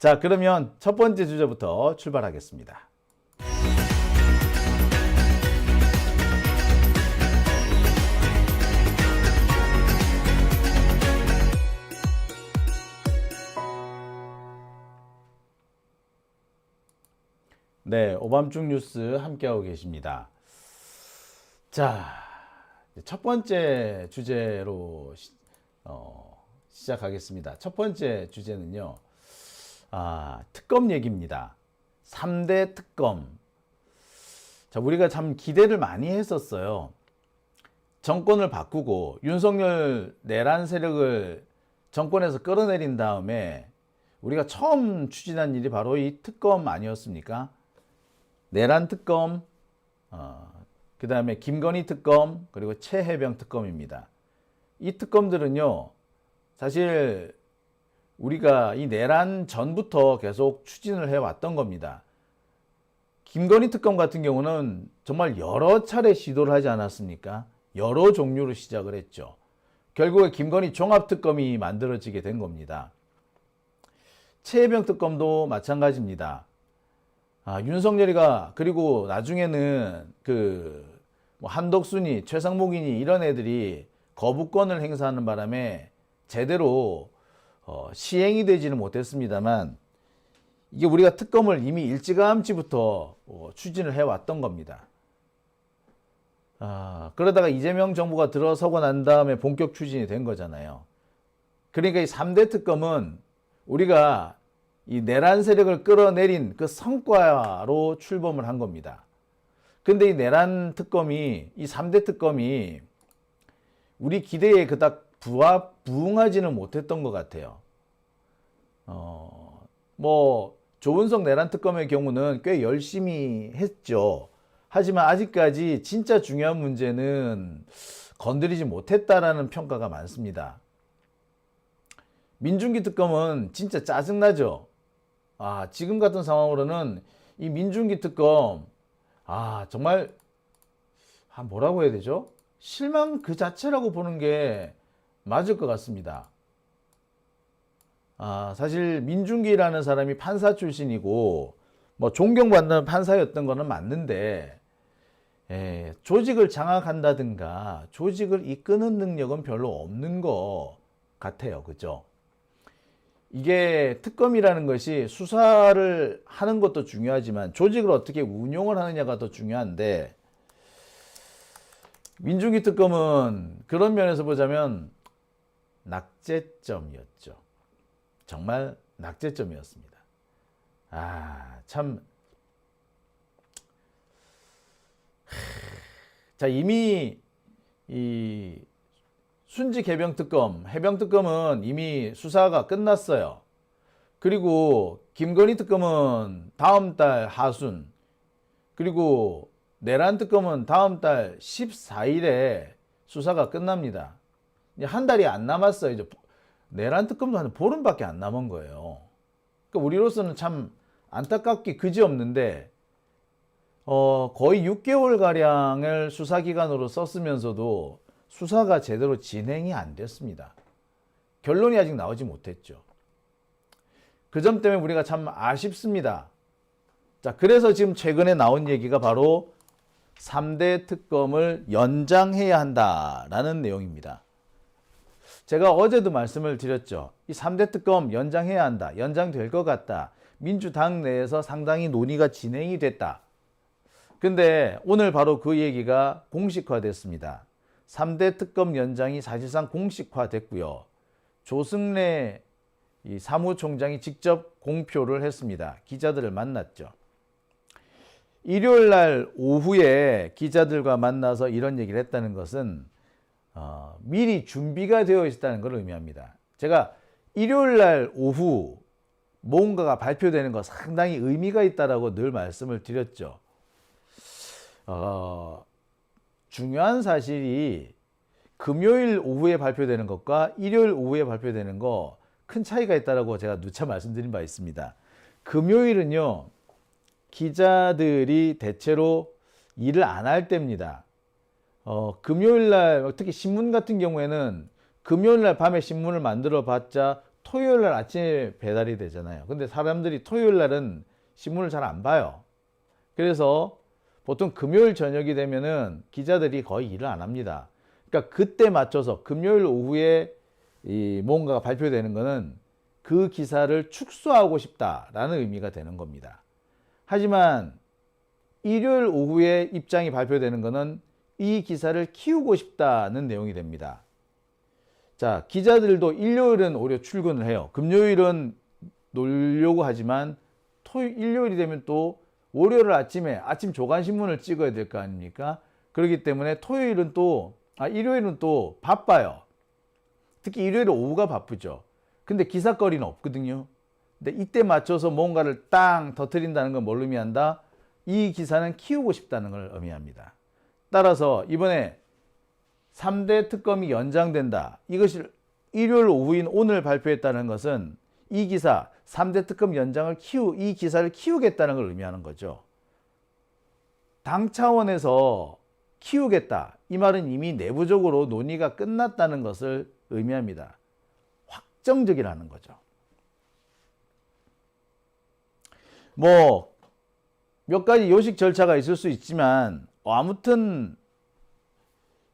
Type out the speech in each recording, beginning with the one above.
자, 그러면 첫 번째 주제부터 출발하겠습니다. 네, 오밤중 뉴스 함께하고 계십니다. 자, 첫 번째 주제로 시작하겠습니다. 첫 번째 주제는요, 특검 얘기입니다. 3대 특검. 자, 우리가 참 기대를 많이 했었어요. 정권을 바꾸고 윤석열 내란 세력을 정권에서 끌어내린 다음에 우리가 처음 추진한 일이 바로 이 특검 아니었습니까? 내란 특검, 그 다음에 김건희 특검, 그리고 최혜병 특검입니다. 이 특검들은요, 사실 우리가 이 내란 전부터 계속 추진을 해왔던 겁니다. 김건희 특검 같은 경우는 정말 여러 차례 시도를 하지 않았습니까? 여러 종류로 시작을 했죠. 결국에 김건희 종합특검이 만들어지게 된 겁니다. 최혜병 특검도 마찬가지입니다. 윤석열이가 그리고 나중에는 한덕순이, 최상목이니 이런 애들이 거부권을 행사하는 바람에 제대로 시행이 되지는 못했습니다만, 이게 우리가 특검을 이미 일찌감치부터 추진을 해왔던 겁니다. 그러다가 이재명 정부가 들어서고 난 다음에 본격 추진이 된 거잖아요. 그러니까 이 3대 특검은 우리가 이 내란 세력을 끌어내린 그 성과로 출범을 한 겁니다. 근데 이 내란 특검이, 이 3대 특검이 우리 기대에 그닥 부응하지는 못했던 것 같아요. 조은석 내란 특검의 경우는 꽤 열심히 했죠. 하지만 아직까지 진짜 중요한 문제는 건드리지 못했다라는 평가가 많습니다. 민중기 특검은 진짜 짜증나죠. 지금 같은 상황으로는 이 민중기 특검, 정말, 뭐라고 해야 되죠? 실망 그 자체라고 보는 게 맞을 것 같습니다. 사실 민중기라는 사람이 판사 출신이고, 존경받는 판사였던 거는 맞는데, 조직을 장악한다든가, 조직을 이끄는 능력은 별로 없는 것 같아요. 그죠? 이게 특검이라는 것이 수사를 하는 것도 중요하지만 조직을 어떻게 운용을 하느냐가 더 중요한데, 민중기 특검은 그런 면에서 보자면 낙제점이었죠. 정말 낙제점이었습니다. 자, 이미 이 순직 해병 특검, 해병 특검은 이미 수사가 끝났어요. 그리고 김건희 특검은 다음 달 하순, 그리고 내란 특검은 다음 달 14일에 수사가 끝납니다. 이제 한 달이 안 남았어요. 이제 내란 특검도 한 보름밖에 안 남은 거예요. 그러니까 우리로서는 참 안타깝기 그지없는데, 거의 6개월 가량을 수사 기간으로 썼으면서도 수사가 제대로 진행이 안 됐습니다. 결론이 아직 나오지 못했죠. 그 점 때문에 우리가 참 아쉽습니다. 자, 그래서 지금 최근에 나온 얘기가 바로 3대 특검을 연장해야 한다라는 내용입니다. 제가 어제도 말씀을 드렸죠. 이 3대 특검 연장해야 한다. 연장될 것 같다. 민주당 내에서 상당히 논의가 진행이 됐다. 근데 오늘 바로 그 얘기가 공식화됐습니다. 3대 특검 연장이 사실상 공식화됐고요. 조승래 이 사무총장이 직접 공표를 했습니다. 기자들을 만났죠. 일요일 날 오후에 기자들과 만나서 이런 얘기를 했다는 것은 미리 준비가 되어 있었다는 걸 의미합니다. 제가 일요일 날 오후 뭔가가 발표되는 거 상당히 의미가 있다라고 늘 말씀을 드렸죠. 중요한 사실이 금요일 오후에 발표되는 것과 일요일 오후에 발표되는 거 큰 차이가 있다라고 제가 누차 말씀드린 바 있습니다. 금요일은요, 기자들이 대체로 일을 안 할 때입니다. 금요일 날 특히 신문 같은 경우에는 금요일 날 밤에 신문을 만들어 봤자 토요일 날 아침에 배달이 되잖아요. 근데 사람들이 토요일 날은 신문을 잘 안 봐요. 그래서 보통 금요일 저녁이 되면은 기자들이 거의 일을 안 합니다. 그러니까 그때 맞춰서 금요일 오후에 이 뭔가가 발표되는 거는 그 기사를 축소하고 싶다라는 의미가 되는 겁니다. 하지만 일요일 오후에 입장이 발표되는 거는 이 기사를 키우고 싶다는 내용이 됩니다. 자, 기자들도 일요일은 오히려 출근을 해요. 금요일은 놀려고 하지만 일요일이 되면 또 월요일 아침에 아침 조간신문을 찍어야 될 거 아닙니까? 그렇기 때문에 일요일은 또 바빠요. 특히 일요일 오후가 바쁘죠. 근데 기사거리는 없거든요. 근데 이때 맞춰서 뭔가를 땅 터뜨린다는 건 뭘 의미한다? 이 기사는 키우고 싶다는 걸 의미합니다. 따라서 이번에 3대 특검이 연장된다. 이것이 일요일 오후인 오늘 발표했다는 것은 이 기사 3대 특검 연장을 이 기사를 키우겠다는 걸 의미하는 거죠. 당 차원에서 키우겠다. 이 말은 이미 내부적으로 논의가 끝났다는 것을 의미합니다. 확정적이라는 거죠. 뭐 몇 가지 요식 절차가 있을 수 있지만 아무튼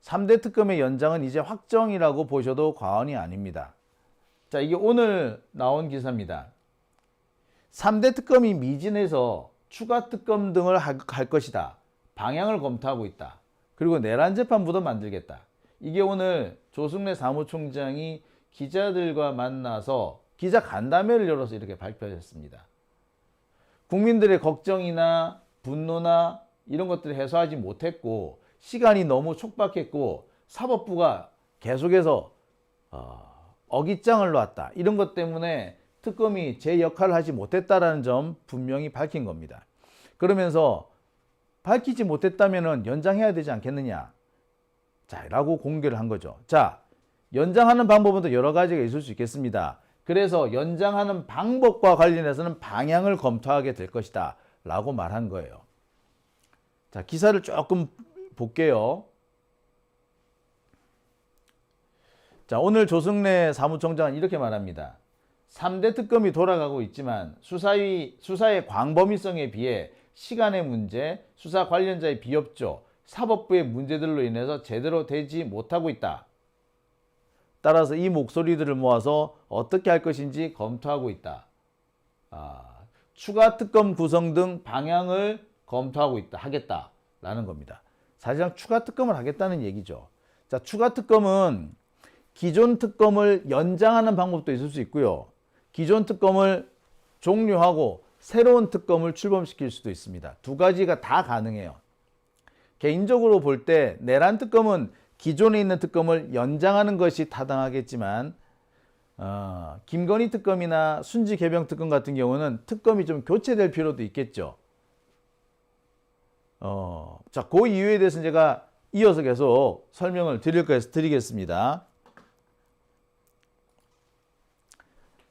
3대 특검의 연장은 이제 확정이라고 보셔도 과언이 아닙니다. 자, 이게 오늘 나온 기사입니다. 3대 특검이 미진해서 추가 특검 등을 할 것이다. 방향을 검토하고 있다. 그리고 내란 재판부도 만들겠다. 이게 오늘 조승래 사무총장이 기자들과 만나서 기자 간담회를 열어서 이렇게 발표했습니다. 국민들의 걱정이나 분노나 이런 것들을 해소하지 못했고 시간이 너무 촉박했고 사법부가 계속해서 어깃장을 놨다. 이런 것 때문에 특검이 제 역할을 하지 못했다라는 점 분명히 밝힌 겁니다. 그러면서 밝히지 못했다면 연장해야 되지 않겠느냐. 자, 라고 공개를 한 거죠. 자, 연장하는 방법은 또 여러 가지가 있을 수 있겠습니다. 그래서 연장하는 방법과 관련해서는 방향을 검토하게 될 것이다. 라고 말한 거예요. 자, 기사를 조금 볼게요. 자, 오늘 조승래 사무총장은 이렇게 말합니다. 3대 특검이 돌아가고 있지만 수사의 광범위성에 비해 시간의 문제, 수사 관련자의 비협조, 사법부의 문제들로 인해서 제대로 되지 못하고 있다. 따라서 이 목소리들을 모아서 어떻게 할 것인지 검토하고 있다. 추가 특검 구성 등 방향을 검토하고 있다. 하겠다라는 겁니다. 사실상 추가 특검을 하겠다는 얘기죠. 자, 추가 특검은 기존 특검을 연장하는 방법도 있을 수 있고요. 기존 특검을 종료하고 새로운 특검을 출범시킬 수도 있습니다. 두 가지가 다 가능해요. 개인적으로 볼 때 내란 특검은 기존에 있는 특검을 연장하는 것이 타당하겠지만 김건희 특검이나 순지 개병 특검 같은 경우는 특검이 좀 교체될 필요도 있겠죠. 자, 그 이유에 대해서 제가 이어서 계속 설명을 드리겠습니다.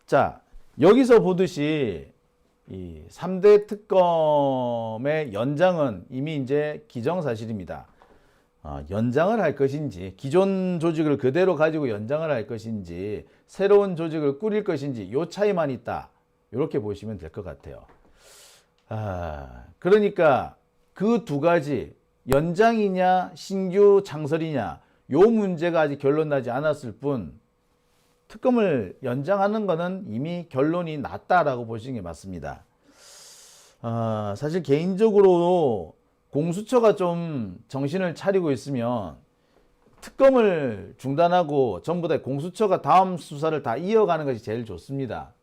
자, 여기서 보듯이 이 3대 특검의 연장은 이미 이제 기정사실입니다. 연장을 할 것인지, 기존 조직을 그대로 가지고 연장을 할 것인지, 새로운 조직을 꾸릴 것인지, 요 차이만 있다. 이렇게 보시면 될 것 같아요. 그러니까 그 두 가지, 연장이냐, 신규 창설이냐, 요 문제가 아직 결론 나지 않았을 뿐, 특검을 연장하는 거는 이미 결론이 났다라고 보시는 게 맞습니다. 사실 개인적으로 공수처가 좀 정신을 차리고 있으면 특검을 중단하고 전부 다 공수처가 다음 수사를 다 이어가는 것이 제일 좋습니다.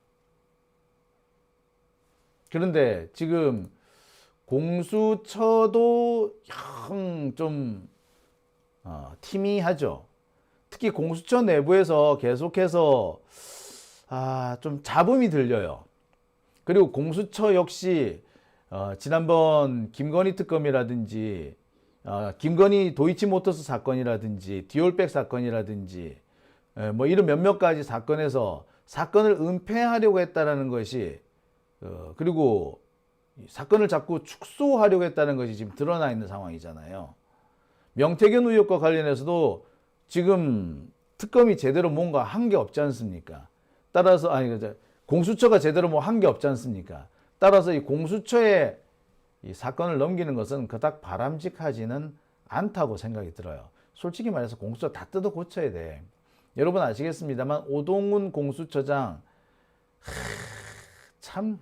그런데 지금 공수처도 좀 티미하죠. 특히 공수처 내부에서 계속해서 좀 잡음이 들려요. 그리고 공수처 역시 지난번 김건희 특검이라든지 김건희 도이치모터스 사건이라든지 디올백 사건이라든지 뭐 이런 몇몇 가지 사건에서 사건을 은폐하려고 했다라는 것이 그리고 사건을 자꾸 축소하려고 했다는 것이 지금 드러나 있는 상황이잖아요. 명태균 의혹과 관련해서도 지금 특검이 제대로 뭔가 한 게 없지 않습니까? 따라서 공수처가 제대로 뭐 한 게 없지 않습니까? 따라서 이 공수처에 이 사건을 넘기는 것은 그닥 바람직하지는 않다고 생각이 들어요. 솔직히 말해서 공수처 다 뜯어 고쳐야 돼. 여러분 아시겠습니다만 오동훈 공수처장 참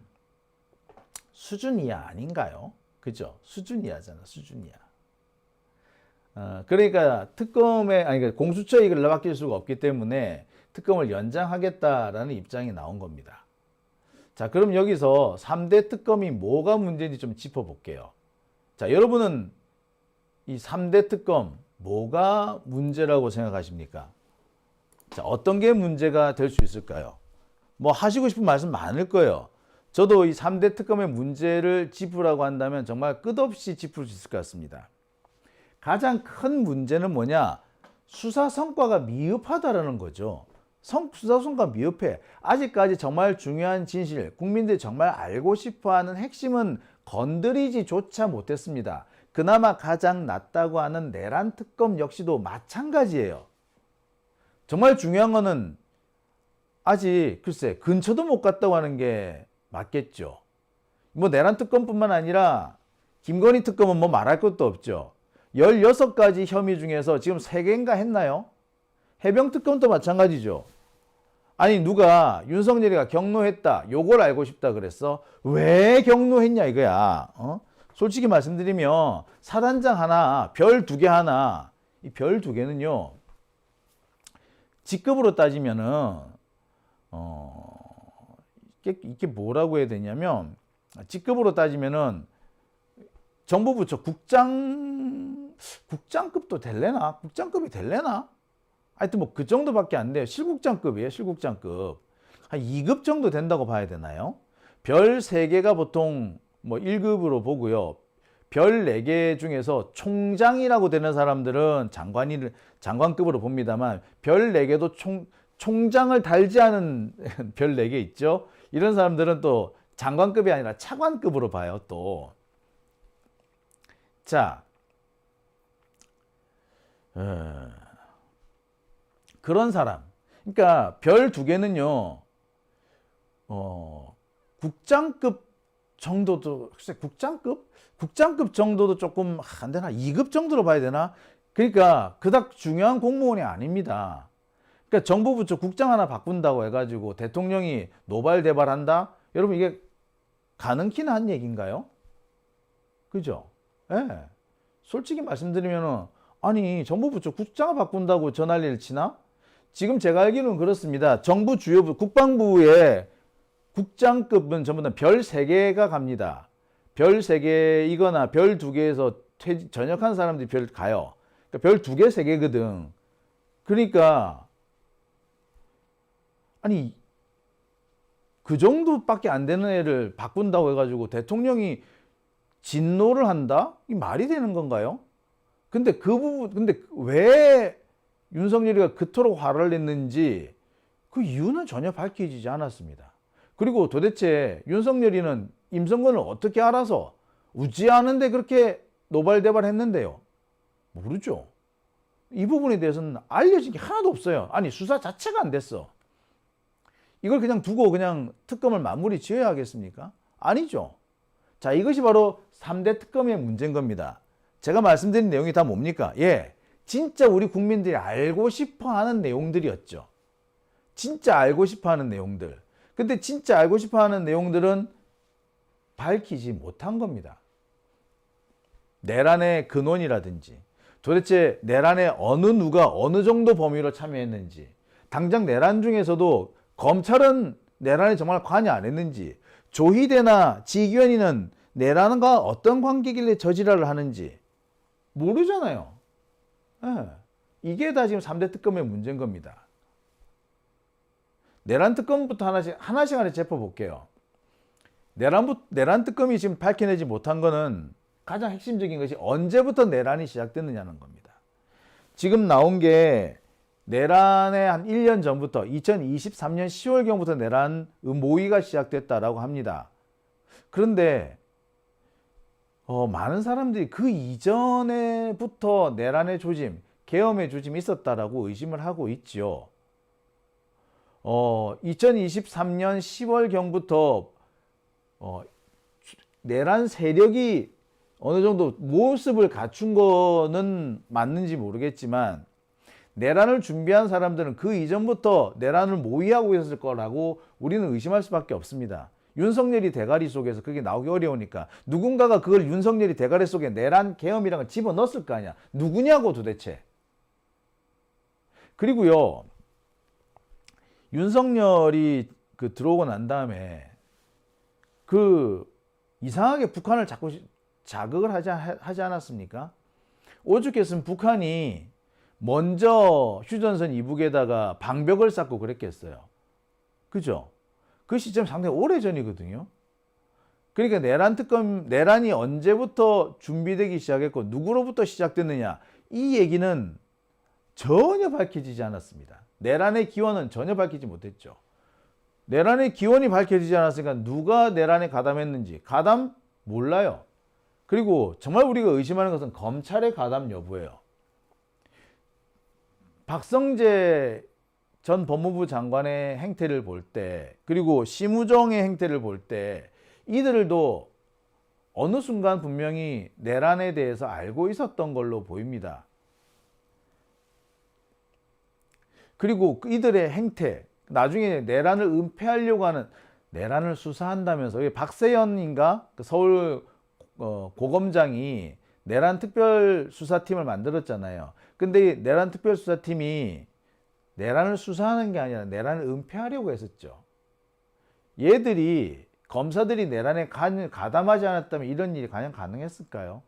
수준 이하 아닌가요? 그죠? 수준 이하잖아, 수준 이하. 그러니까 그러니까 공수처에 이걸 맡길 수가 없기 때문에 특검을 연장하겠다라는 입장이 나온 겁니다. 자, 그럼 여기서 3대 특검이 뭐가 문제인지 좀 짚어볼게요. 자, 여러분은 이 3대 특검 뭐가 문제라고 생각하십니까? 자, 어떤 게 문제가 될 수 있을까요? 뭐 하시고 싶은 말씀 많을 거예요. 저도 이 3대 특검의 문제를 짚으라고 한다면 정말 끝없이 짚을 수 있을 것 같습니다. 가장 큰 문제는 뭐냐? 수사 성과가 미흡하다라는 거죠. 수사 성과가 미흡해. 아직까지 정말 중요한 진실, 국민들이 정말 알고 싶어하는 핵심은 건드리지조차 못했습니다. 그나마 가장 낫다고 하는 내란 특검 역시도 마찬가지예요. 정말 중요한 거는 아직 글쎄 근처도 못 갔다고 하는 게 맞겠죠. 뭐 내란 특검뿐만 아니라 김건희 특검은 뭐 말할 것도 없죠. 16가지 혐의 중에서 지금 3개인가 했나요? 해병 특검도 마찬가지죠. 아니 누가 윤석열이가 경로했다, 요걸 알고 싶다 그랬어. 왜 경로했냐 이거야. 솔직히 말씀드리면 사단장 하나, 별 2개 하나, 이 별 2개는요 직급으로 따지면은 이게 뭐라고 해야 되냐면 직급으로 따지면은 정보부처 국장급도 될래나? 국장급이 될래나? 하여튼 뭐 그 정도밖에 안 돼요. 실국장급이에요. 실국장급. 한 2급 정도 된다고 봐야 되나요? 별 3개가 보통 뭐 1급으로 보고요. 별 4개 중에서 총장이라고 되는 사람들은 장관급으로 봅니다만 별 4개도 총장을 달지 않은 별 4개 있죠. 이런 사람들은 또 장관급이 아니라 차관급으로 봐요. 또 자, 그런 사람. 그러니까 별 2개는요. 국장급 정도도 글쎄 국장급 정도도 조금 안 되나? 2급 정도로 봐야 되나? 그러니까 그닥 중요한 공무원이 아닙니다. 그러니까 정보부처 국장 하나 바꾼다고 해가지고 대통령이 노발대발한다? 여러분 이게 가능키는 한 얘기인가요? 그죠? 예. 솔직히 말씀드리면은 아니 정보부처 국장을 바꾼다고 저 난리를 치나? 지금 제가 알기로는 그렇습니다. 정부 주요부 국방부의 국장급은 전부 다 별 3개가 갑니다. 별 3개이거나 별 2개에서 전역한 사람들이 별 가요. 그러니까 별 2개, 3개거든. 그러니까 아니 그 정도밖에 안 되는 애를 바꾼다고 해가지고 대통령이 진노를 한다? 이 말이 되는 건가요? 근데 근데 왜 윤석열이가 그토록 화를 냈는지 그 이유는 전혀 밝혀지지 않았습니다. 그리고 도대체 윤석열이는 임성근을 어떻게 알아서 웃지 않은데 그렇게 노발대발 했는데요? 모르죠. 이 부분에 대해서는 알려진 게 하나도 없어요. 아니 수사 자체가 안 됐어. 이걸 그냥 두고 그냥 특검을 마무리 지어야 하겠습니까? 아니죠. 자, 이것이 바로 3대 특검의 문제인 겁니다. 제가 말씀드린 내용이 다 뭡니까? 예, 진짜 우리 국민들이 알고 싶어하는 내용들이었죠. 진짜 알고 싶어하는 내용들. 근데 진짜 알고 싶어하는 내용들은 밝히지 못한 겁니다. 내란의 근원이라든지 도대체 내란에 어느 누가 어느 정도 범위로 참여했는지, 당장 내란 중에서도 검찰은 내란에 정말 관여 안 했는지, 조희대나 지기현이는 내란과 어떤 관계길래 저지랄을 하는지 모르잖아요. 네. 이게 다 지금 3대 특검의 문제인 겁니다. 내란 특검부터 하나씩 짚어볼게요. 내란 특검이 지금 밝혀내지 못한 거는 가장 핵심적인 것이 언제부터 내란이 시작됐느냐는 겁니다. 지금 나온 게 내란의 한 1년 전부터 2023년 10월경부터 내란 모의가 시작됐다라고 합니다. 그런데 많은 사람들이 그 이전에부터 내란의 조짐, 계엄의 조짐이 있었다라고 의심을 하고 있지요. 2023년 10월경부터 내란 세력이 어느 정도 모습을 갖춘 거는 맞는지 모르겠지만 내란을 준비한 사람들은 그 이전부터 내란을 모의하고 있었을 거라고 우리는 의심할 수밖에 없습니다. 윤석열이 대가리 속에서 그게 나오기 어려우니까 누군가가 그걸 윤석열이 대가리 속에 내란 계엄이라는 걸 집어넣었을 거 아니야. 누구냐고 도대체. 그리고요, 윤석열이 들어오고 난 다음에 이상하게 북한을 자꾸 자극을 하지 않았습니까? 오죽했으면 북한이 먼저 휴전선 이북에다가 방벽을 쌓고 그랬겠어요. 그죠? 그 시점 상당히 오래전이거든요. 그러니까 내란이 언제부터 준비되기 시작했고 누구로부터 시작됐느냐, 이 얘기는 전혀 밝혀지지 않았습니다. 내란의 기원은 전혀 밝히지 못했죠. 내란의 기원이 밝혀지지 않았으니까 누가 내란에 가담했는지 몰라요. 그리고 정말 우리가 의심하는 것은 검찰의 가담 여부예요. 박성재 전 법무부 장관의 행태를 볼 때, 그리고 심우정의 행태를 볼 때 이들도 어느 순간 분명히 내란에 대해서 알고 있었던 걸로 보입니다. 그리고 이들의 행태, 나중에 내란을 은폐하려고 하는, 내란을 수사한다면서 박세현인가 서울 고검장이 내란 특별수사팀을 만들었잖아요. 근데 내란 특별수사팀이 내란을 수사하는 게 아니라 내란을 은폐하려고 했었죠. 얘들이, 검사들이 내란에 가담하지 않았다면 이런 일이 과연 가능했을까요?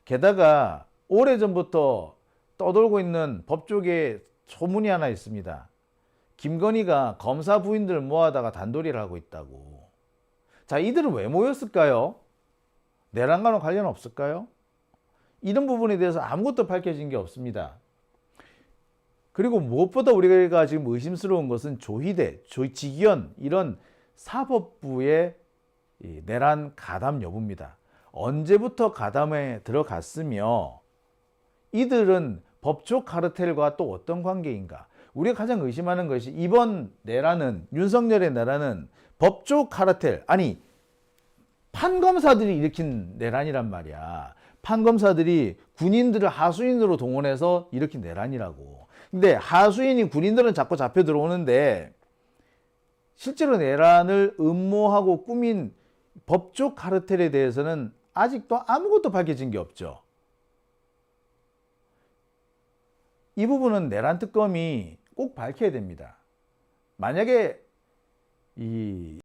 게다가 오래전부터 떠돌고 있는 법조계 소문이 하나 있습니다. 김건희가 검사 부인들을 모아다가 단도리를 하고 있다고. 자, 이들은 왜 모였을까요? 내란과는 관련 없을까요? 이런 부분에 대해서 아무것도 밝혀진 게 없습니다. 그리고 무엇보다 우리가 지금 의심스러운 것은 조희대, 지기현 이런 사법부의 내란 가담 여부입니다. 언제부터 가담에 들어갔으며 이들은 법조 카르텔과 또 어떤 관계인가? 우리가 가장 의심하는 것이 이번 내란은, 윤석열의 내란은 법조 카르텔, 아니 판검사들이 일으킨 내란이란 말이야. 판검사들이 군인들을 하수인으로 동원해서 일으킨 내란이라고. 근데 하수인이 군인들은 자꾸 잡혀 들어오는데 실제로 내란을 음모하고 꾸민 법조 카르텔에 대해서는 아직도 아무것도 밝혀진 게 없죠. 이 부분은 내란 특검이 꼭 밝혀야 됩니다. 만약에 이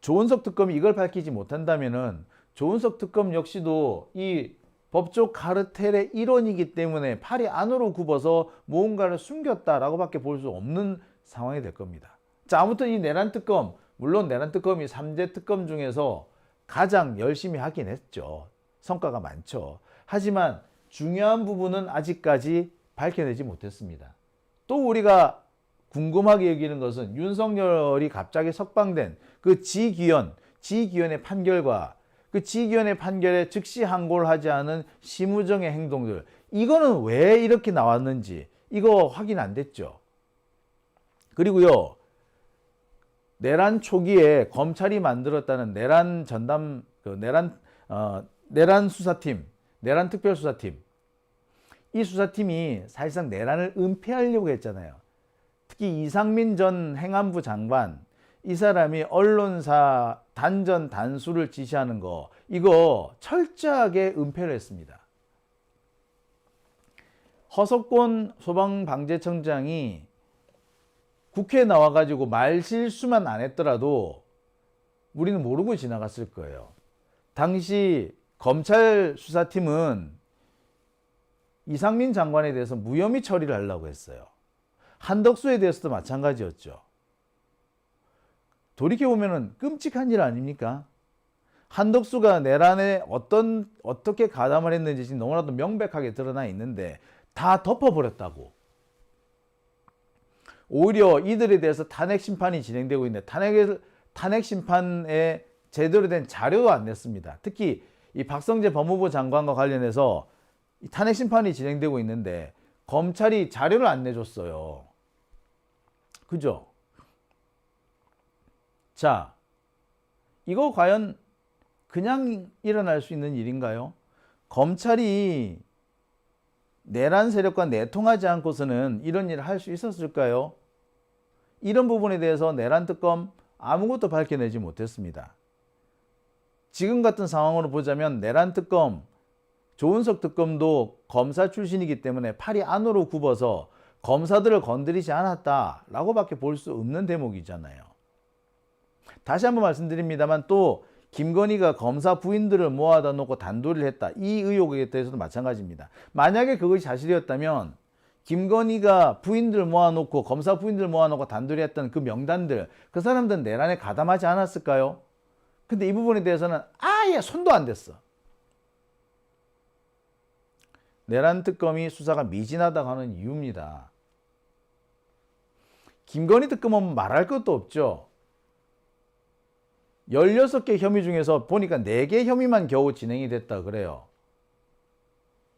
조은석 특검이 이걸 밝히지 못한다면은 조은석 특검 역시도 이 법조 카르텔의 일원이기 때문에 팔이 안으로 굽어서 무언가를 숨겼다라고 밖에 볼 수 없는 상황이 될 겁니다. 자, 아무튼 이 내란 특검, 물론 내란 특검이 3대 특검 중에서 가장 열심히 하긴 했죠. 성과가 많죠. 하지만 중요한 부분은 아직까지 밝혀내지 못했습니다. 또 우리가 궁금하게 여기는 것은 윤석열이 갑자기 석방된 그 지기현의 판결과 그 지기현의 판결에 즉시 항고를 하지 않은 심우정의 행동들, 이거는 왜 이렇게 나왔는지 이거 확인 안 됐죠. 그리고요, 내란 초기에 검찰이 만들었다는 내란 전담, 내란 수사팀, 내란 특별수사팀, 이 수사팀이 사실상 내란을 은폐하려고 했잖아요. 특히 이상민 전 행안부 장관, 이 사람이 언론사 단전 단수를 지시하는 거, 이거 철저하게 은폐를 했습니다. 허석권 소방방재청장이 국회에 나와가지고 말실수만 안 했더라도 우리는 모르고 지나갔을 거예요. 당시 검찰 수사팀은 이상민 장관에 대해서 무혐의 처리를 하려고 했어요. 한덕수에 대해서도 마찬가지였죠. 돌이켜보면 끔찍한 일 아닙니까? 한덕수가 내란에 어떻게 가담을 했는지 너무나도 명백하게 드러나 있는데 다 덮어버렸다고. 오히려 이들에 대해서 탄핵 심판이 진행되고 있는데 탄핵 심판에 제대로 된 자료도 안 냈습니다. 특히 이 박성재 법무부 장관과 관련해서 이 탄핵 심판이 진행되고 있는데 검찰이 자료를 안 내줬어요. 그죠? 자, 이거 과연 그냥 일어날 수 있는 일인가요? 검찰이 내란 세력과 내통하지 않고서는 이런 일을 할 수 있었을까요? 이런 부분에 대해서 내란 특검 아무것도 밝혀내지 못했습니다. 지금 같은 상황으로 보자면 내란 특검, 조은석 특검도 검사 출신이기 때문에 팔이 안으로 굽어서 검사들을 건드리지 않았다라고밖에 볼 수 없는 대목이잖아요. 다시 한번 말씀드립니다만 또 김건희가 검사 부인들을 모아다 놓고 단도리를 했다. 이 의혹에 대해서도 마찬가지입니다. 만약에 그것이 사실이었다면 김건희가 부인들 모아놓고 검사 부인들 모아놓고 단도리 했던 그 명단들, 그 사람들은 내란에 가담하지 않았을까요? 근데 이 부분에 대해서는 아예 손도 안 댔어. 내란 특검이 수사가 미진하다고 하는 이유입니다. 김건희 특검은 말할 것도 없죠. 16개 혐의 중에서 보니까 4개 혐의만 겨우 진행이 됐다 그래요.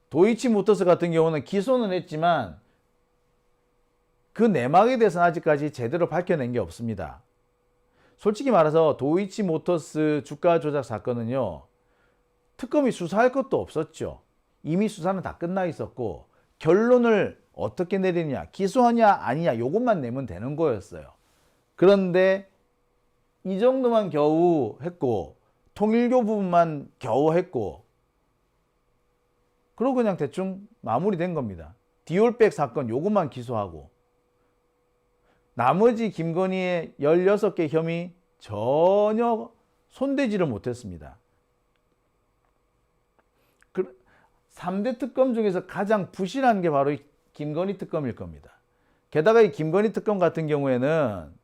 도이치모터스 같은 경우는 기소는 했지만 그 내막에 대해서는 아직까지 제대로 밝혀낸 게 없습니다. 솔직히 말해서 도이치모터스 주가 조작 사건은요, 특검이 수사할 것도 없었죠. 이미 수사는 다 끝나 있었고 결론을 어떻게 내리느냐, 기소하냐 아니냐 요것만 내면 되는 거였어요. 그런데 이 정도만 겨우 했고 통일교 부분만 겨우 했고 그러고 그냥 대충 마무리된 겁니다. 디올백 사건 요것만 기소하고 나머지 김건희의 16개 혐의 전혀 손대지를 못했습니다. 3대 특검 중에서 가장 부실한 게 바로 이 김건희 특검일 겁니다. 게다가 이 김건희 특검 같은 경우에는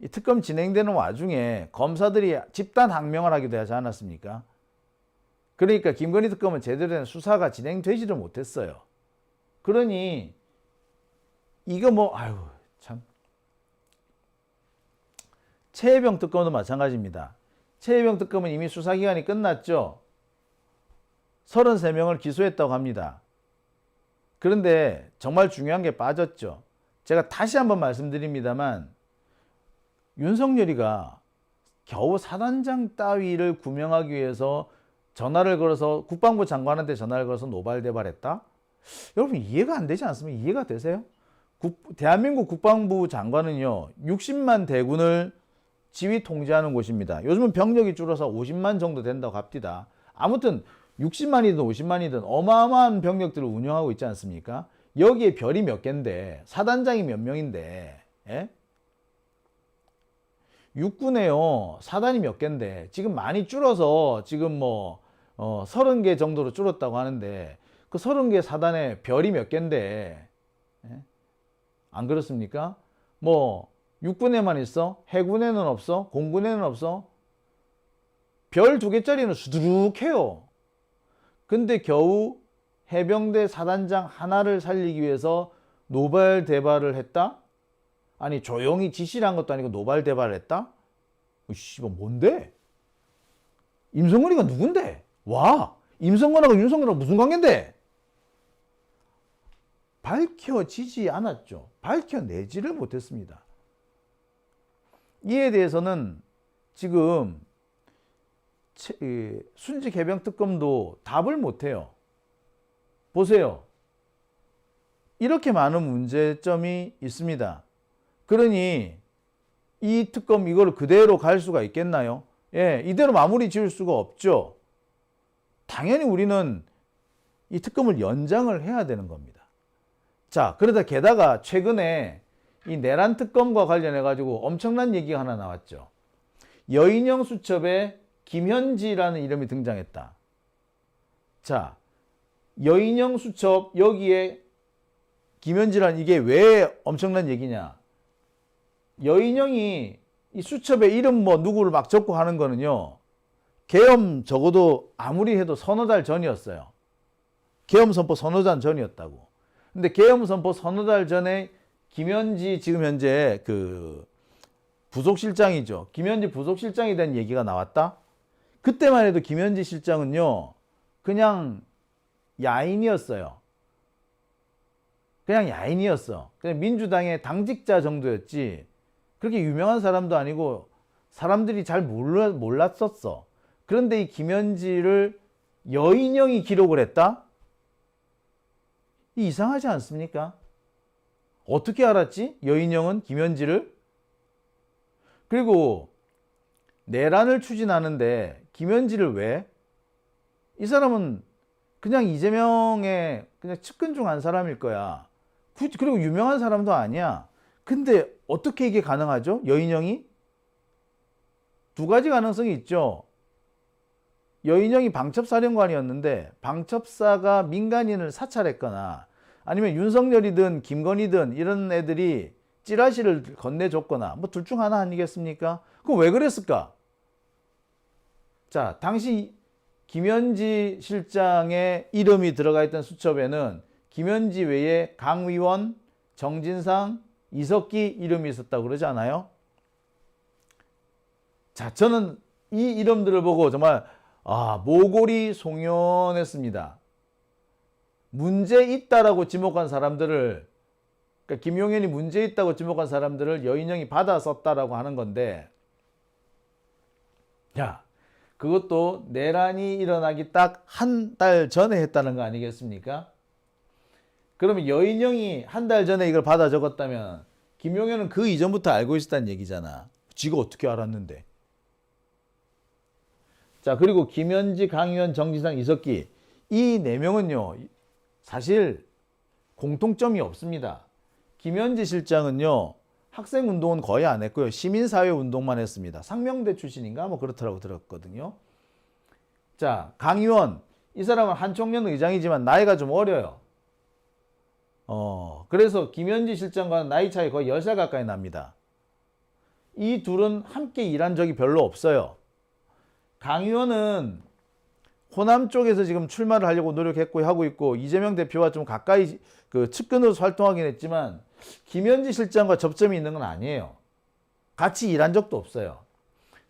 이 특검 진행되는 와중에 검사들이 집단 항명을 하기도 하지 않았습니까? 그러니까 김건희 특검은 제대로 된 수사가 진행되지를 못했어요. 그러니 이거 뭐 아유 참. 최혜병 특검도 마찬가지입니다. 최혜병 특검은 이미 수사기간이 끝났죠. 33명을 기소했다고 합니다. 그런데 정말 중요한 게 빠졌죠. 제가 다시 한번 말씀드립니다만 윤석열이가 겨우 사단장 따위를 구명하기 위해서 전화를 걸어서 국방부 장관한테 전화를 걸어서 노발대발했다? 여러분 이해가 안 되지 않습니까? 이해가 되세요? 대한민국 국방부 장관은요 60만 대군을 지휘 통제하는 곳입니다. 요즘은 병력이 줄어서 50만 정도 된다고 합디다. 아무튼 60만이든 50만이든 어마어마한 병력들을 운영하고 있지 않습니까? 여기에 별이 몇 개인데 사단장이 몇 명인데 예? 육군에요 사단이 몇 개인데 지금 많이 줄어서 지금 뭐 30개 정도로 줄었다고 하는데 그 30개 사단에 별이 몇 개인데 예? 안 그렇습니까? 뭐 육군에만 있어? 해군에는 없어? 공군에는 없어? 별 2개짜리는 수두룩해요. 근데 겨우 해병대 사단장 하나를 살리기 위해서 노발대발을 했다? 아니 조용히 지시를 한 것도 아니고 노발대발을 했다? 씨발 뭔데? 임성근이가 누군데? 와 임성근하고 윤석열하고 무슨 관계인데? 밝혀지지 않았죠. 밝혀내지를 못했습니다. 이에 대해서는 지금 순직 해병 특검도 답을 못해요. 보세요. 이렇게 많은 문제점이 있습니다. 그러니 이 특검 이걸 그대로 갈 수가 있겠나요? 예, 이대로 마무리 지을 수가 없죠. 당연히 우리는 이 특검을 연장을 해야 되는 겁니다. 자, 그러다 게다가 최근에 이 내란 특검과 관련해 가지고 엄청난 얘기가 하나 나왔죠. 여인형 수첩에 김현지라는 이름이 등장했다. 자, 여인형 수첩 여기에 김현지란 이게 왜 엄청난 얘기냐? 여인형이 이 수첩에 이름 뭐 누구를 막 적고 하는 거는요. 계엄 적어도 아무리 해도 서너 달 전이었어요. 계엄 선포 서너 달 전이었다고. 근데 계엄 선포 서너 달 전에 김현지 지금 현재 그 부속실장이죠. 김현지 부속실장에 대한 얘기가 나왔다. 그때만 해도 김현지 실장은요. 그냥 야인이었어요. 그냥 야인이었어. 그냥 민주당의 당직자 정도였지 그렇게 유명한 사람도 아니고 사람들이 잘 몰랐었어. 그런데 이 김현지를 여인형이 기록을 했다? 이상하지 않습니까? 어떻게 알았지? 여인형은 김현지를? 그리고 내란을 추진하는데 김현지를 왜? 이 사람은 그냥 이재명의 그냥 측근 중 한 사람일 거야. 그리고 유명한 사람도 아니야. 근데 어떻게 이게 가능하죠? 여인형이? 두 가지 가능성이 있죠. 여인형이 방첩사령관이었는데 방첩사가 민간인을 사찰했거나 아니면 윤석열이든 김건희든 이런 애들이 찌라시를 건네줬거나 뭐 둘 중 하나 아니겠습니까? 그럼 왜 그랬을까? 자, 당시 김현지 실장의 이름이 들어가 있던 수첩에는 김현지 외에 강위원, 정진상, 이석기 이름이 있었다고 그러지 않아요? 자, 저는 이 이름들을 보고 정말 모골이 송연했습니다. 문제 있다라고 지목한 사람들을, 그러니까 김용현이 문제 있다고 지목한 사람들을 여인형이 받아 썼다라고 하는 건데, 야, 그것도 내란이 일어나기 딱 한 달 전에 했다는 거 아니겠습니까? 그러면 여인형이 한 달 전에 이걸 받아 적었다면 김용현은 그 이전부터 알고 있었다는 얘기잖아. 지가 어떻게 알았는데. 자, 그리고 김현지, 강의원, 정진상, 이석기 이 네 명은요 사실 공통점이 없습니다. 김현지 실장은요 학생운동은 거의 안 했고요. 시민사회운동만 했습니다. 상명대 출신인가 뭐 그렇더라고 들었거든요. 자, 강의원 이 사람은 한총련 의장이지만 나이가 좀 어려요. 그래서 김현지 실장과는 나이 차이 거의 10살 가까이 납니다. 이 둘은 함께 일한 적이 별로 없어요. 강의원은 호남 쪽에서 지금 출마를 하려고 노력했고 하고 있고 이재명 대표와 좀 가까이 그 측근으로서 활동하긴 했지만 김현지 실장과 접점이 있는 건 아니에요. 같이 일한 적도 없어요.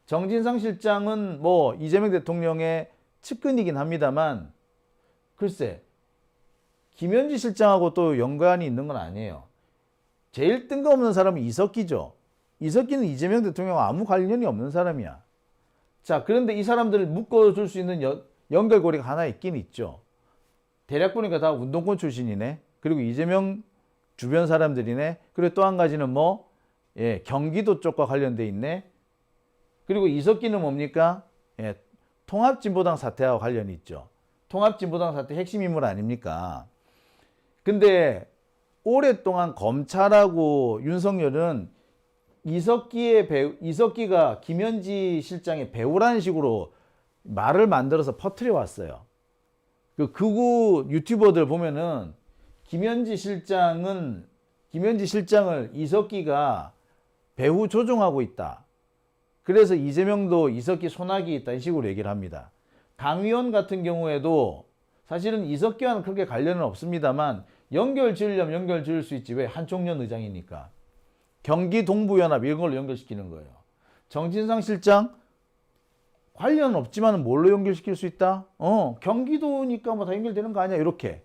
정진상 실장은 뭐 이재명 대통령의 측근이긴 합니다만 글쎄 김현지 실장하고 또 연관이 있는 건 아니에요. 제일 뜬금없는 사람은 이석기죠. 이석기는 이재명 대통령과 아무 관련이 없는 사람이야. 자, 그런데 이 사람들을 묶어줄 수 있는 연결고리가 하나 있긴 있죠. 대략 보니까 다 운동권 출신이네. 그리고 이재명 주변 사람들이네. 그리고 또 한 가지는 뭐 경기도 쪽과 관련돼 있네. 그리고 이석기는 뭡니까? 통합진보당 사태와 관련이 있죠. 통합진보당 사태 핵심 인물 아닙니까? 근데 오랫동안 검찰하고 윤석열은 이석기가 김현지 실장의 배우라는 식으로 말을 만들어서 퍼뜨려 왔어요. 그 극우 유튜버들 보면은 김현지 실장을 이석기가 배후 조종하고 있다. 그래서 이재명도 이석기 손아귀 있다 이 식으로 얘기를 합니다. 강의원 같은 경우에도 사실은 이석기와는 그렇게 관련은 없습니다만 연결 지으려면 연결 지을 수 있지. 왜? 한총련 의장이니까. 경기 동부연합 이런 걸로 연결시키는 거예요. 정진상 실장 관련 없지만 뭘로 연결시킬 수 있다? 경기도니까 뭐 다 연결되는 거 아니야? 이렇게.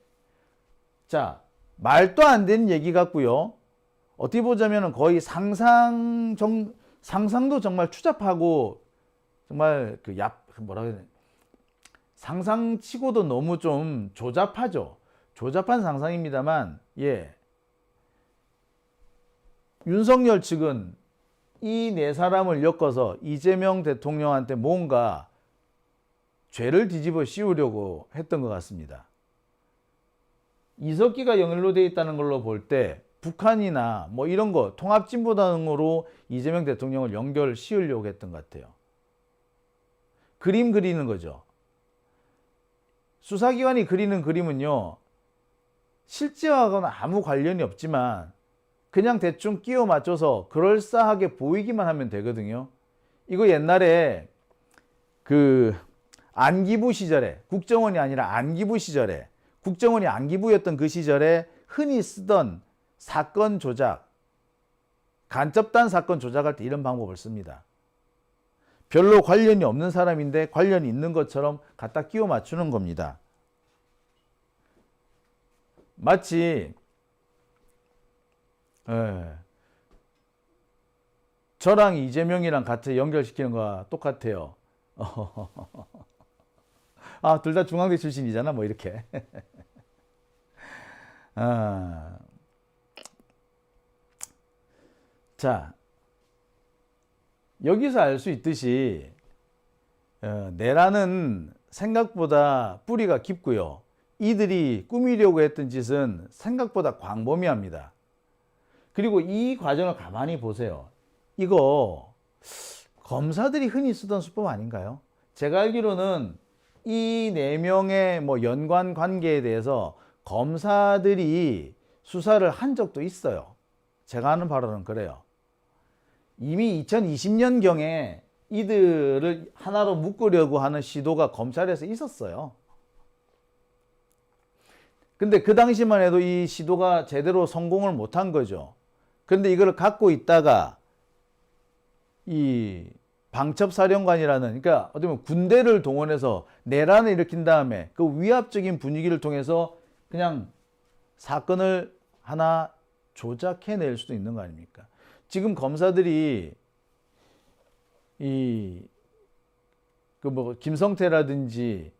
자, 말도 안 되는 얘기 같고요. 어떻게 보자면 거의 상상도 정말 추잡하고 정말 뭐라 해야 되나? 상상치고도 너무 좀 조잡하죠. 조잡한 상상입니다만, 윤석열 측은 이 네 사람을 엮어서 이재명 대통령한테 뭔가 죄를 뒤집어 씌우려고 했던 것 같습니다. 이석기가 연루되어 있다는 걸로 볼 때 북한이나 뭐 이런 거 통합진보당으로 이재명 대통령을 연결 씌우려고 했던 것 같아요. 그림 그리는 거죠. 수사기관이 그리는 그림은요 실제와는 아무 관련이 없지만 그냥 대충 끼워 맞춰서 그럴싸하게 보이기만 하면 되거든요. 이거 옛날에 그 안기부 시절에, 국정원이 아니라 안기부 시절에, 국정원이 안기부였던 그 시절에 흔히 쓰던 사건 조작, 간첩단 사건 조작할 때 이런 방법을 씁니다. 별로 관련이 없는 사람인데 관련이 있는 것처럼 갖다 끼워 맞추는 겁니다. 마치 예. 저랑 이재명이랑 같이 연결시키는 거와 똑같아요. 아, 둘 다 중앙대 출신이잖아, 뭐 이렇게. 아, 자, 여기서 알 수 있듯이 내란은 생각보다 뿌리가 깊고요. 이들이 꾸미려고 했던 짓은 생각보다 광범위합니다. 그리고 이 과정을 가만히 보세요. 이거 검사들이 흔히 쓰던 수법 아닌가요? 제가 알기로는 이 네 명의 뭐 연관 관계에 대해서 검사들이 수사를 한 적도 있어요. 제가 아는 바로는 그래요. 이미 2020년경에 이들을 하나로 묶으려고 하는 시도가 검찰에서 있었어요. 근데 그 당시만 해도 이 시도가 제대로 성공을 못한 거죠. 그런데 이걸 갖고 있다가 이 방첩사령관이라는, 그러니까 어떻게 보면 군대를 동원해서 내란을 일으킨 다음에 그 위압적인 분위기를 통해서 그냥 사건을 하나 조작해낼 수도 있는 거 아닙니까? 지금 검사들이 김성태라든지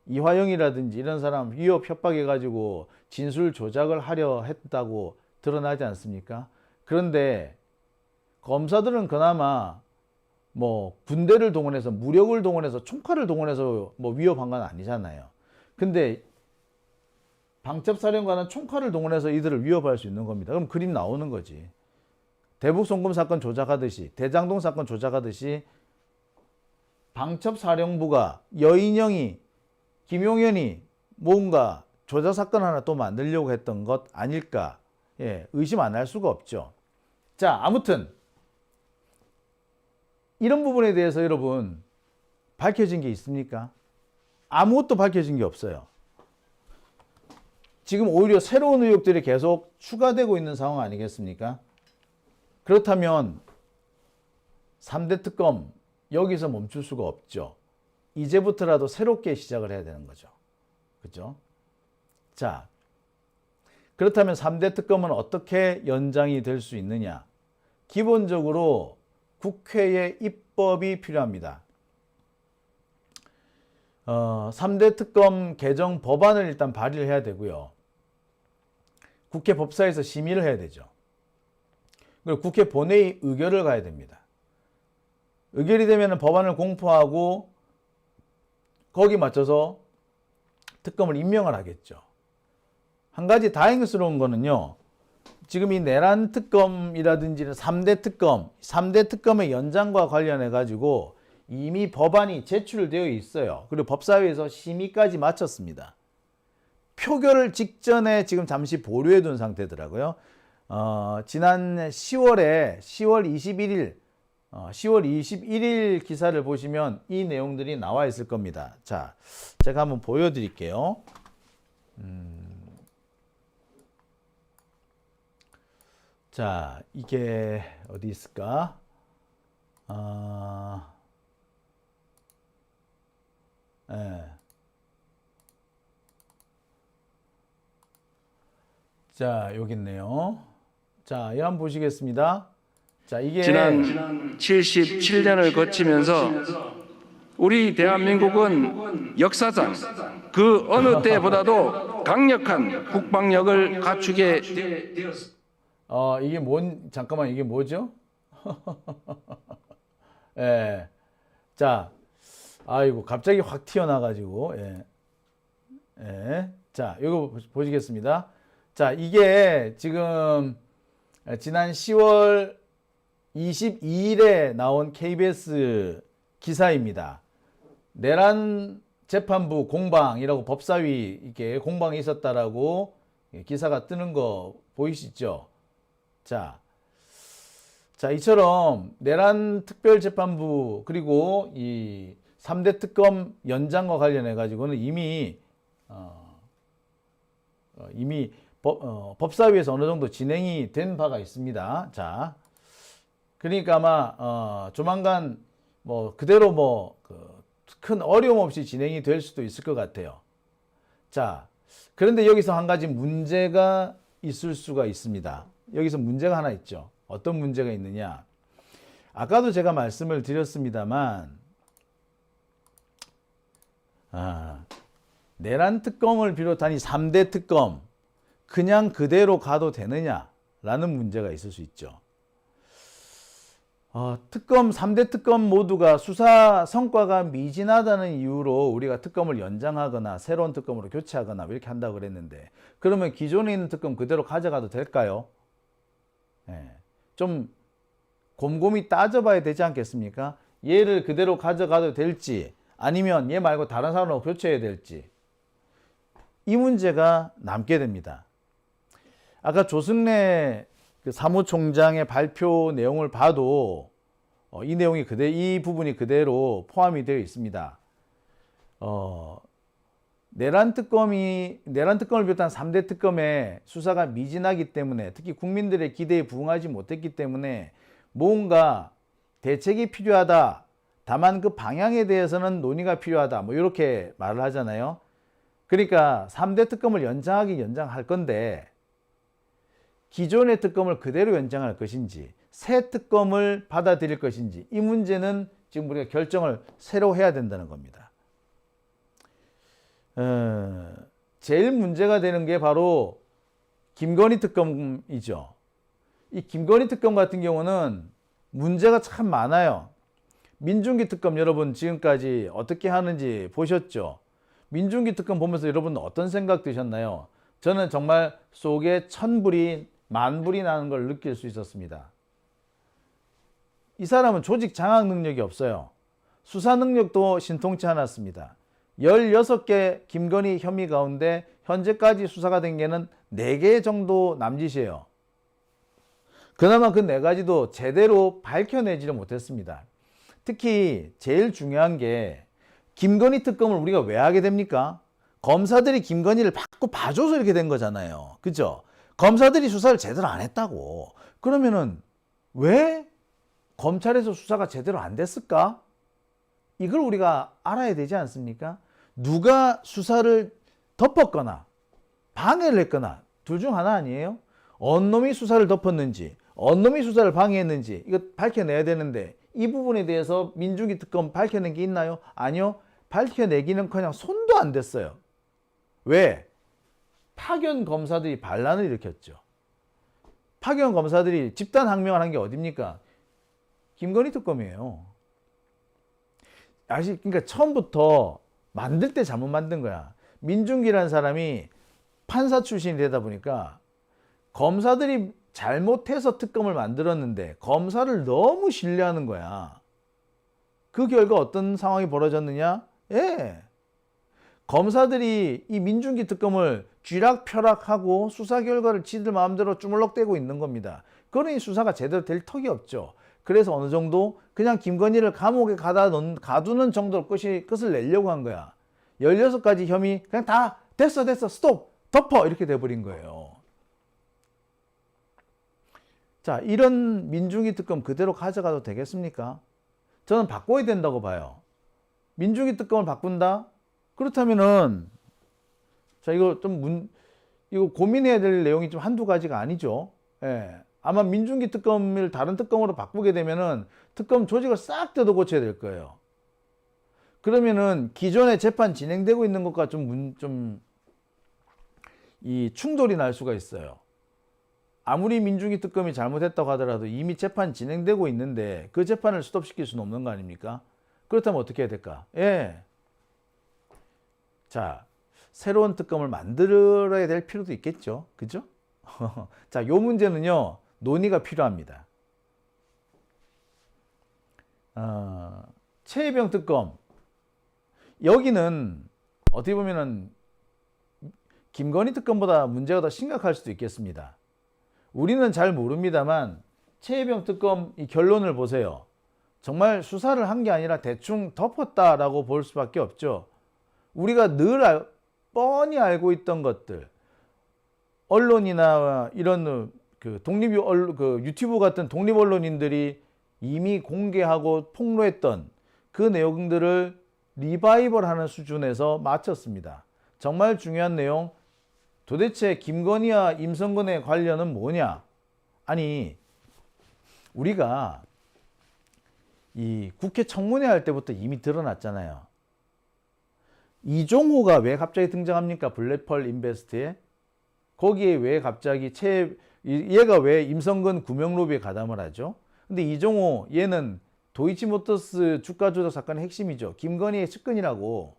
이화영이라든지 이런 사람 위협 협박해가지고 진술 조작을 하려 했다고 드러나지 않습니까? 그런데 검사들은 그나마 뭐 군대를 동원해서 무력을 동원해서 총칼을 동원해서 뭐 위협한 건 아니잖아요. 근데 방첩사령관은 총칼을 동원해서 이들을 위협할 수 있는 겁니다. 그럼 그림 나오는 거지. 대북 송금 사건 조작하듯이, 대장동 사건 조작하듯이 방첩사령부가 여인영이, 김용현이 뭔가 조작 사건 하나 또 만들려고 했던 것 아닐까? 예, 의심 안 할 수가 없죠. 자, 아무튼 이런 부분에 대해서 여러분 밝혀진 게 있습니까? 아무것도 밝혀진 게 없어요. 지금 오히려 새로운 의혹들이 계속 추가되고 있는 상황 아니겠습니까? 그렇다면 3대 특검 여기서 멈출 수가 없죠. 이제부터라도 새롭게 시작을 해야 되는 거죠. 그죠? 자, 그렇다면 3대 특검은 어떻게 연장이 될 수 있느냐? 기본적으로 국회의 입법이 필요합니다. 3대 특검 개정 법안을 일단 발의를 해야 되고요. 국회 법사위에서 심의를 해야 되죠. 그리고 국회 본회의 의결을 가야 됩니다. 의결이 되면 법안을 공포하고 거기 맞춰서 특검을 임명을 하겠죠. 한 가지 다행스러운 거는요. 지금 이 내란 특검이라든지 3대 특검, 3대 특검의 연장과 관련해 가지고 이미 법안이 제출되어 있어요. 그리고 법사위에서 심의까지 마쳤습니다. 표결을 직전에 지금 잠시 보류해 둔 상태더라고요. 지난 10월 21일 기사를 보시면 이 내용들이 나와 있을 겁니다. 자, 제가 한번 보여드릴게요. 자, 이게 어디 있을까? 예. 자, 여기 있네요. 자, 이거 한번 보시겠습니다. 자, 이게 지난 77년을 거치면서 우리 대한민국은 역사상 그 어느 때보다도 강력한 국방력을 갖추게 되었습니다. 이게 잠깐만, 이게 뭐죠? 예. 자, 아이고, 갑자기 확 튀어나와가지고, 예. 예. 자, 이거 보시겠습니다. 자, 이게 지금 지난 10월 22일에 나온 KBS 기사입니다. 내란 재판부 공방이라고 법사위 이렇게 공방이 있었다라고 기사가 뜨는 거 보이시죠? 자, 이처럼 내란 특별재판부 그리고 이 3대 특검 연장과 관련해 가지고는 이미 법사위에서 어느 정도 진행이 된 바가 있습니다. 자, 그러니까 아마 조만간 뭐 그대로 큰 어려움 없이 진행이 될 수도 있을 것 같아요. 자, 그런데 여기서 한 가지 문제가 있을 수가 있습니다. 여기서 문제가 하나 있죠. 어떤 문제가 있느냐? 아까도 제가 말씀을 드렸습니다만 내란 특검을 비롯한 이 3대 특검 그냥 그대로 가도 되느냐라는 문제가 있을 수 있죠. 특검 3대 특검 모두가 수사 성과가 미진하다는 이유로 우리가 특검을 연장하거나 새로운 특검으로 교체하거나 이렇게 한다고 그랬는데, 그러면 기존에 있는 특검 그대로 가져가도 될까요? 좀 곰곰이 따져봐야 되지 않겠습니까? 얘를 그대로 가져가도 될지 아니면 얘 말고 다른 사람으로 교체해야 될지, 이 문제가 남게 됩니다. 아까 조승래 그 사무총장의 발표 내용을 봐도 이 내용이 이 부분이 그대로 포함이 되어 있습니다. 내란 특검을 비롯한 3대 특검의 수사가 미진하기 때문에, 특히 국민들의 기대에 부응하지 못했기 때문에 뭔가 대책이 필요하다. 다만 그 방향에 대해서는 논의가 필요하다. 뭐 이렇게 말을 하잖아요. 그러니까 3대 특검을 연장할 건데 기존의 특검을 그대로 연장할 것인지 새 특검을 받아들일 것인지, 이 문제는 지금 우리가 결정을 새로 해야 된다는 겁니다. 제일 문제가 되는 게 바로 김건희 특검이죠. 이 김건희 특검 같은 경우는 문제가 참 많아요. 민중기 특검 여러분 지금까지 어떻게 하는지 보셨죠? 민중기 특검 보면서 여러분 어떤 생각 드셨나요? 저는 정말 속에 천불이 만불이 나는 걸 느낄 수 있었습니다. 이 사람은 조직 장악 능력이 없어요. 수사 능력도 신통치 않았습니다. 16개 김건희 혐의 가운데 현재까지 수사가 된 게는 4개 정도 남짓이에요. 그나마 그 4가지도 제대로 밝혀내지를 못했습니다. 특히 제일 중요한 게 김건희 특검을 우리가 왜 하게 됩니까? 검사들이 김건희를 자꾸 봐줘서 이렇게 된 거잖아요. 그죠? 검사들이 수사를 제대로 안 했다고. 그러면은 왜 검찰에서 수사가 제대로 안 됐을까? 이걸 우리가 알아야 되지 않습니까? 누가 수사를 덮었거나 방해를 했거나 둘 중 하나 아니에요? 어느 놈이 수사를 덮었는지, 어느 놈이 수사를 방해했는지 이거 밝혀내야 되는데, 이 부분에 대해서 민중기 특검 밝혀낸 게 있나요? 아니요. 밝혀내기는커녕 손도 안 댔어요. 왜? 파견 검사들이 반란을 일으켰죠. 파견 검사들이 집단 항명을 한 게 어딥니까? 김건희 특검이에요. 그러니까 처음부터 만들 때 잘못 만든 거야. 민중기라는 사람이 판사 출신이 되다 보니까 검사들이 잘못해서 특검을 만들었는데 검사를 너무 신뢰하는 거야. 그 결과 어떤 상황이 벌어졌느냐? 검사들이 이 민중기 특검을 쥐락펴락하고 수사 결과를 지들 마음대로 주물럭대고 있는 겁니다. 그러니 수사가 제대로 될 턱이 없죠. 그래서 어느 정도 그냥 김건희를 감옥에 가두는 정도로 끝을 내려고 한 거야. 16가지 혐의 그냥 다 됐어 스톱 덮어 이렇게 돼버린 거예요. 자, 이런 민중기 특검 그대로 가져가도 되겠습니까? 저는 바꿔야 된다고 봐요. 민중기 특검을 바꾼다? 그렇다면은 자, 이거 고민해야 될 내용이 좀 한두 가지가 아니죠. 아마 민중기 특검을 다른 특검으로 바꾸게 되면은 특검 조직을 싹 뜯어 고쳐야 될 거예요. 그러면은 기존에 재판 진행되고 있는 것과 이 충돌이 날 수가 있어요. 아무리 민중기 특검이 잘못했다고 하더라도 이미 재판 진행되고 있는데 그 재판을 스톱시킬 수는 없는 거 아닙니까? 그렇다면 어떻게 해야 될까? 자, 새로운 특검을 만들어야 될 필요도 있겠죠. 그죠? 자, 요 문제는요, 논의가 필요합니다. 최혜병 특검. 여기는 어떻게 보면은 김건희 특검보다 문제가 더 심각할 수도 있겠습니다. 우리는 잘 모릅니다만 최혜병 특검 이 결론을 보세요. 정말 수사를 한 게 아니라 대충 덮었다라고 볼 수밖에 없죠. 우리가 늘 뻔히 알고 있던 것들, 언론이나 이런 유튜브 같은 독립 언론인들이 이미 공개하고 폭로했던 그 내용들을 리바이벌하는 수준에서 마쳤습니다. 정말 중요한 내용, 도대체 김건희와 임성근의 관련은 뭐냐? 아니, 우리가 이 국회 청문회 할 때부터 이미 드러났잖아요. 이종호가 왜 갑자기 등장합니까? 블랙펄 인베스트에? 거기에 왜 갑자기 얘가 왜 임성근 구명로비에 가담을 하죠? 근데 이종호 얘는 도이치모터스 주가 조작 사건의 핵심이죠. 김건희의 측근이라고.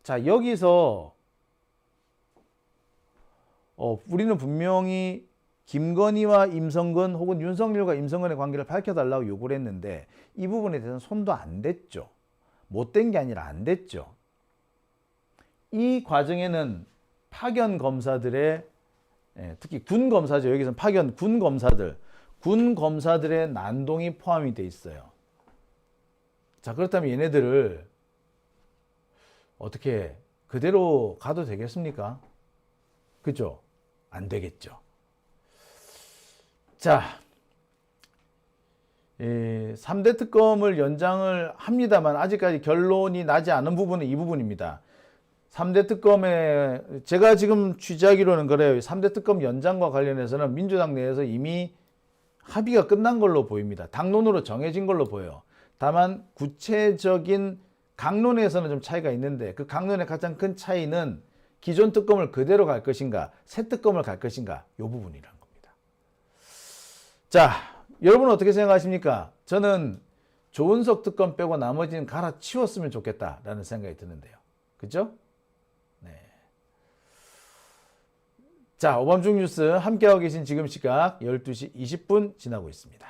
자, 여기서 우리는 분명히 김건희와 임성근 혹은 윤석열과 임성근의 관계를 밝혀달라고 요구를 했는데 이 부분에 대해서는 손도 안 댔죠. 못된 게 아니라 안 됐죠. 이 과정에는 파견 검사들의 특히 군 검사죠. 여기서는 파견 군 검사들의 난동이 포함이 돼 있어요. 자, 그렇다면 얘네들을 어떻게 그대로 가도 되겠습니까? 그죠? 안 되겠죠. 자, 3대 특검을 연장을 합니다만 아직까지 결론이 나지 않은 부분은 이 부분입니다. 3대 특검에 제가 지금 취재하기로는 그래요. 3대 특검 연장과 관련해서는 민주당 내에서 이미 합의가 끝난 걸로 보입니다. 당론으로 정해진 걸로 보여요. 다만 구체적인 강론에서는 좀 차이가 있는데 그 강론의 가장 큰 차이는 기존 특검을 그대로 갈 것인가 새 특검을 갈 것인가 이 부분이란 겁니다. 자, 여러분은 어떻게 생각하십니까? 저는 조은석 특검 빼고 나머지는 갈아치웠으면 좋겠다라는 생각이 드는데요. 그죠? 네. 자, 오밤중 뉴스 함께하고 계신 지금 시각 12시 20분 지나고 있습니다.